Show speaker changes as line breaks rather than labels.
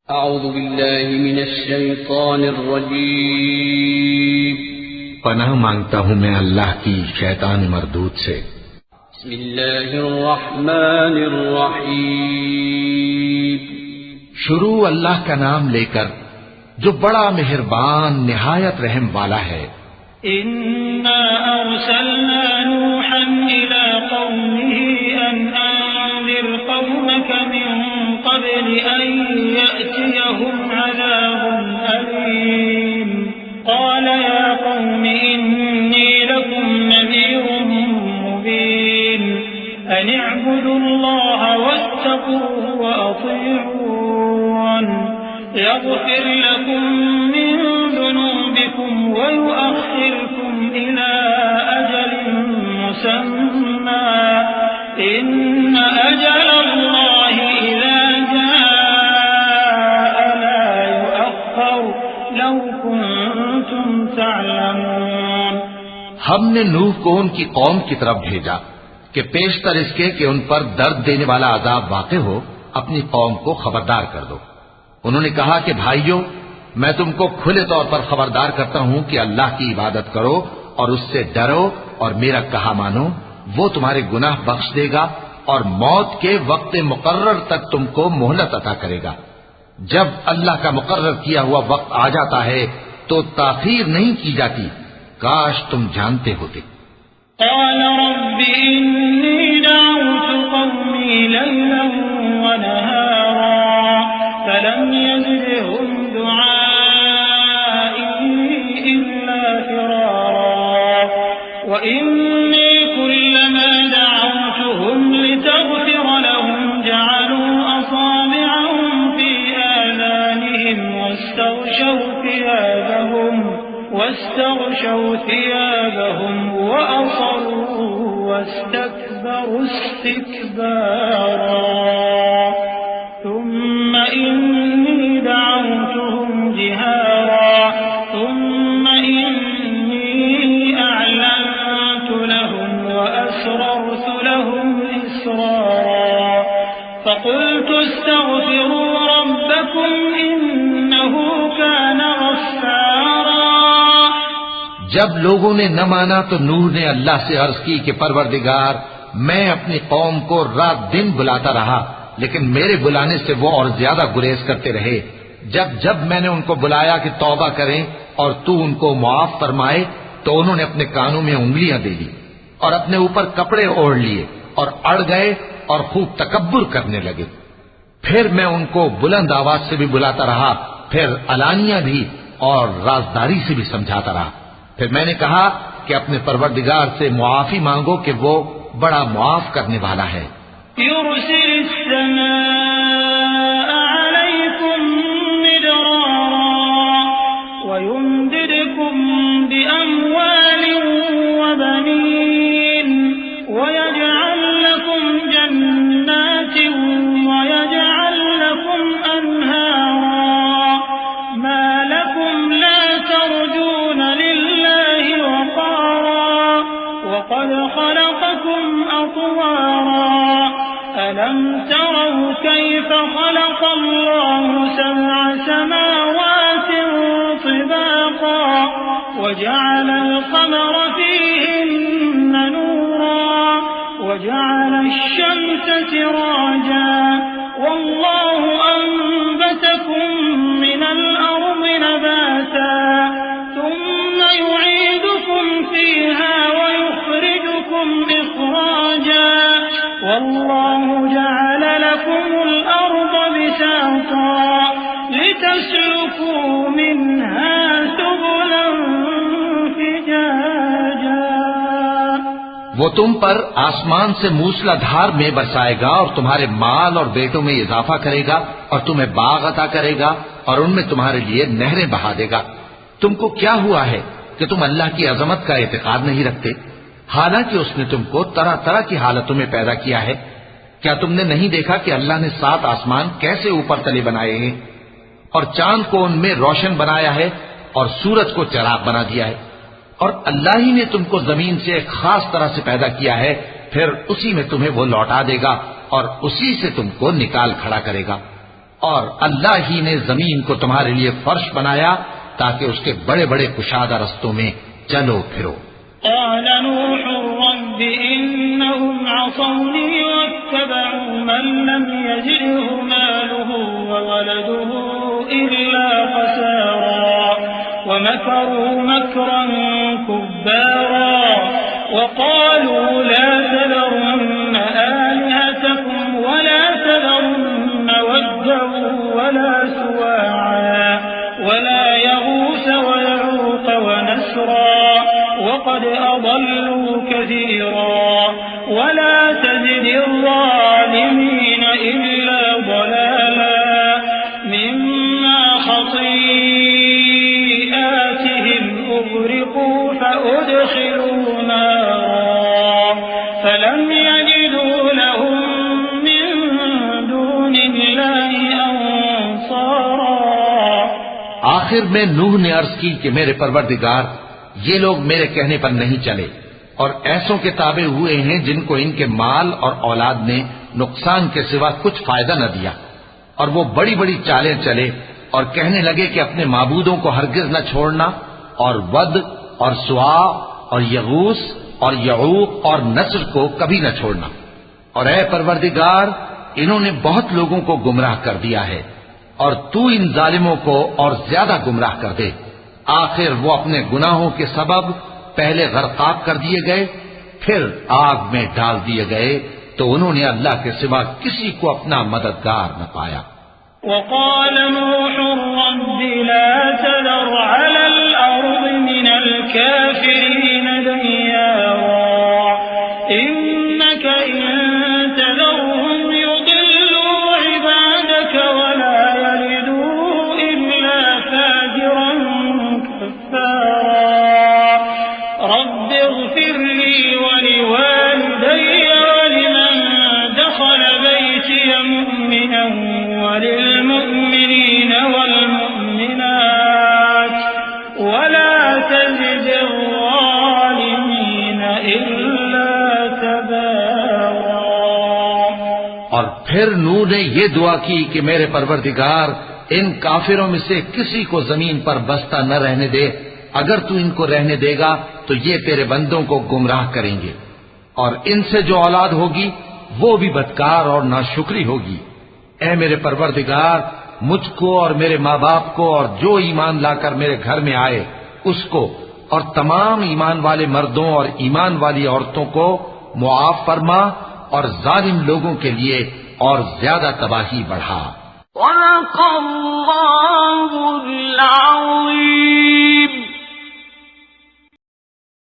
अऊज़ु बिल्लाहि मिनश शैतानिर रजीम।
पनाह मांगता हूँ मैं अल्लाह की शैतान मरदूद से।
बिस्मिल्लाहिर रहमानिर रहीम।
शुरू अल्लाह का नाम लेकर जो बड़ा मेहरबान निहायत रहम वाला है।
इन्ना अरसलना नूहन इला कौमिही अन अंदिर कौमक मिन क़ब्ल अन यअतियहुम अज़ाबुन अलीम क़ाल या कौमि इन्नी लकुम नज़ीरुम मुबीन अन इअ्बुदुल्लाह वत्तक़ूहु व अतीऊन यग़फिर लकुम मिन ज़ुनूबिकुम व युअख़्खिरकुम इला अजलिन मुसम्मा इन्न अजलल्लाहि इज़ा जाअ ला युअख़्खर लौ कुन्तुम तअलमून।
हमने नूह को उनकी कौम की तरफ भेजा कि पेशतर इसके कि उन पर दर्द देने वाला अजाब वाक़े हो, अपनी कौम को खबरदार कर दो। उन्होंने कहा कि भाइयों, मैं तुमको खुले तौर पर खबरदार करता हूं कि अल्लाह की इबादत करो और उससे डरो और मेरा कहा मानो। वो तुम्हारे गुनाह बख्श देगा और मौत के वक्त मुकर्रर तक तुमको मोहलत अता करेगा। जब अल्लाह का मुकर्रर किया हुआ वक्त आ जाता है तो ताखीर नहीं की जाती। काश तुम जानते होते।
क़ाल रब्बि इन्नी दअउतु क़ौमी लैलन व नहारा फलम यज़िदहुम दुआई इल्ला फ़िरारा व इन्नी कुल्लमा दअउतुहुम लितग़फ़िर लहुम जअलू असाबिअहुम फ़ी आज़ानिहिम واستغشوا ثيابهم وأصروا واستكبروا استكبارا ثم إني دعوتهم جهارا ثم إني أعلنت لهم وأسررت لهم إسرارا فقلت استغفروا ربكم إنه كان غفارا।
जब लोगों ने न माना तो नूह ने अल्लाह से अर्ज की कि परवरदिगार, मैं अपनी कौम को रात दिन बुलाता रहा, लेकिन मेरे बुलाने से वो और ज्यादा गुरेज करते रहे। जब जब मैंने उनको बुलाया कि तौबा करें और तू उनको मुआफ फरमाए, तो उन्होंने अपने कानों में उंगलियां दे ली और अपने ऊपर कपड़े ओढ़ लिए और अड़ गए और खूब तकब्बुर करने लगे। फिर मैं उनको बुलंद आवाज से भी बुलाता रहा, फिर अलानिया भी और राजदारी से भी समझाता रहा। फिर मैंने कहा कि अपने परवरदिगार से मुआफी मांगो कि वो बड़ा मुआफ करने वाला है।
وقد خلقكم أطوارا ألم تروا كيف خلق الله سبع سماوات طباقا وجعل القمر فيهن نورا وجعل الشمس سراجا والله أنبتكم من الأرض نباتا ثم يعيدكم فيها ويخرجكم إخراجا والله جعل لكم الأرض بساطا لتسلكوا منها سبلا فجاجا।
वो तुम पर आसमान से मूसलाधार में बरसाएगा और तुम्हारे माल और बेटों में इजाफा करेगा और तुम्हें बाग अता करेगा और उनमें तुम्हारे लिए नहरें बहा देगा। तुमको क्या हुआ है कि तुम अल्लाह की अजमत का एतकाद नहीं रखते, हालांकि उसने तुमको तरह तरह की हालतों में पैदा किया है। क्या तुमने नहीं देखा कि अल्लाह ने 7 आसमान कैसे ऊपर तले बनाए हैं और चांद को उनमें रोशन बनाया है और सूरज को चिराग बना दिया है। और अल्लाह ही ने तुमको जमीन से एक खास तरह से पैदा किया है, फिर उसी में तुम्हें वो लौटा देगा और उसी से तुमको निकाल खड़ा करेगा। और अल्लाह ही ने जमीन को तुम्हारे लिए फर्श बनाया ताकि उसके बड़े बड़े कुशादा रस्तों में चलो फिरो।
قال نوح رب إنهم عصوني واتبعوا من لم يزده ماله وولده إلا خسارا ومكروا مكرا كبارا وقالوا لا تذرن آلهتكم ولا تذرن ودا ولا سواعا ولا يغوث ويعوق ونسرا وقد أضلوا كثيرا ولا تزد الظالمين إلا ضلالا مما خطيئاتهم أغرقوا فأدخلوا نارا فلم يجدوا لهم من دون الله أنصارا।
आखिर में नूह ने अर्ज की कि मेरे परवरदिगार, ये लोग मेरे कहने पर नहीं चले और ऐसों के ताबे हुए हैं जिनको इनके माल और औलाद ने नुकसान के सिवा कुछ फायदा न दिया, और वो बड़ी बड़ी चालें चले और कहने लगे कि अपने माबूदों को हरगिज न छोड़ना, और वद और सुआ और यगूस और यऊक और नस्र को कभी न छोड़ना। और ऐ परवरदिगार, इन्होंने बहुत लोगों को गुमराह कर दिया है और तू इन जालिमों को और ज्यादा गुमराह कर दे। आखिर वो अपने गुनाहों के सबब पहले गरकाब कर दिए गए, फिर आग में डाल दिए गए, तो उन्होंने अल्लाह के सिवा किसी को अपना मददगार न पाया।
وقال نوح رب لا تذر على الأرض من الكافرين ديارا إنك إن تذرهم يضلوا عبادك ولا يلدوا إلا فاجرا كفارا رب اغفر لي ولوالدي ولمن دخل بيتي مؤمنا وللمؤمنين والمؤمنات ولا تزد الظالمين إلا تبارا।
और फिर नूह ने ये दुआ की कि मेरे परवरदिगार, इन काफिरों में से किसी को जमीन पर बसता न रहने दे। अगर तू इनको रहने देगा तो ये तेरे बंदों को गुमराह करेंगे, और इनसे जो औलाद होगी वो भी बदकार और नाशुक्री होगी। ऐ मेरे परवरदिगार, मुझको और मेरे माँ बाप को और जो ईमान लाकर मेरे घर में आए उसको और तमाम ईमान वाले मर्दों और ईमान वाली औरतों को मुआफ फरमा और जालिम लोगों के लिए और ज्यादा तबाही बढ़ा।